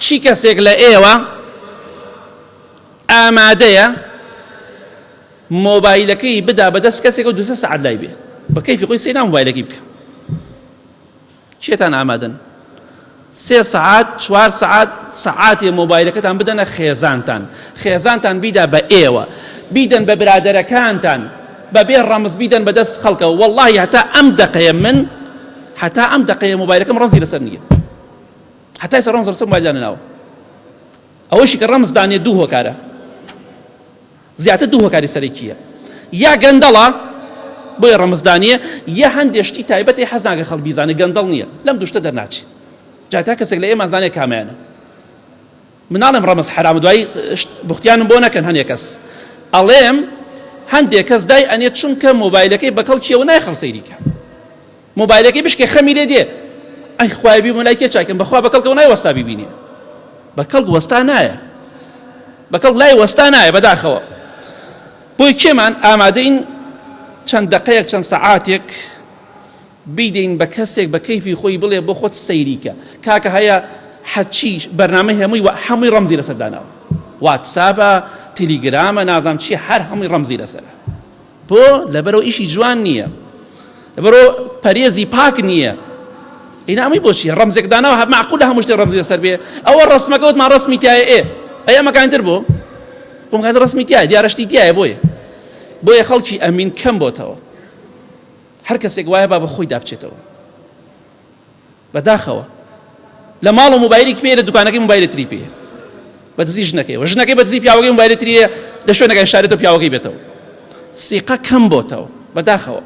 چی کەسێک لە ئێوە ئامادەیە مۆبایلەکەی بدا بەدەست کەسێک و 2 سەعات لای بێ بە کەیفی خۆی سێنا مۆبایلەکەی بکە؟ چێتان ئامادەن 3 سەعات 4 سەعات سەعاتێ مۆبایلەکەتان بدەنە خێزانتان بیدا بە ئێوە، بیدەن بە برادەرەکانتان، بەبێ ڕەمز بیدەن بەدەست خەڵکەوە. وەڵڵاهی هەتا ئەم دەقەیە مۆبایلەکەم ڕەمزی لەسەر نییە، هەتا ئێستا ڕەمز لەسەر مۆبایل دانەناوە. ئەوەشی کە ڕەمز دانێ 2 هۆکارە، زیاتر 2 هۆکاری سەرەکیە، یا گەندەڵە بۆی ڕەمزدانیە، یا هەندێشتی تایبەتی حەز ناکە خەڵک بیزانێ، گەندەڵ نییە، لەم دوشتە دەرناچی. جا تا کەسێک لە ئێمە زانێ کامیانە. مناڵم ڕەمز حرامە، دوایی بوختیانم بۆ نەکەن. هەندێک کەس ئەڵێم هەندێک کەس دای ئەنێت چونکە مۆبایلەکەی بە کەڵکیەوە نایخەڵ سەیریکە، مۆبایلەکەی بشکێ خەمی لێ دێ، ئەی خوای بی مەلایکێ چاکەم بەخوا بە کەڵکەوە نایوەستا بیبینێ، بە کەڵک وەستا نایە، بە کەڵک لای وەستا نایە بەداخەوە. بۆی کێمان ئامادەین چەند دقەیەک چەند سەعاتێک بیدەین بە کەسێک بە کەیفی خۆی بڵێ بۆ خۆت سەیریکە. کاکە هەیە حەچی بەرنامە هەمووی ڕەمزی لەسەر داناوە، واتسابە، تەلیگرامە، نازام چی، هەر هەمووی ڕەمزی لەسەرە. بۆ لەبەرەوە ئیشی جوان نییە، لەبەرەوە پەرێزی پاک نییە. ئینامی بۆچی ڕەمزێک داناوە معقولە هەموو شتێک ڕەمزی لەسەر بێ؟ ئەوە ڕەسمەکەوتمان ڕەسمی تایە، ئەیە مەکانتر بۆ خۆمکات ڕەسمی تایە، دیارەشتی تایە، بۆیە خەڵکی ئەمین کەم بۆتەوە. هەر کەسێک وایە با بە خۆی دابچێتەوە بەداخەوە. لە ماڵ و مۆبایلی پێ، لە دوکانەکەی مۆبایلی تری پێ، بەدزی ژنەکەی بەدزی پیاوەکەی مۆبایلی تریە، لە شوێنەکەی شارێتەوە پیاوەکەی بێتەوە. سیقە کەم بۆتەوە بەداخەوە.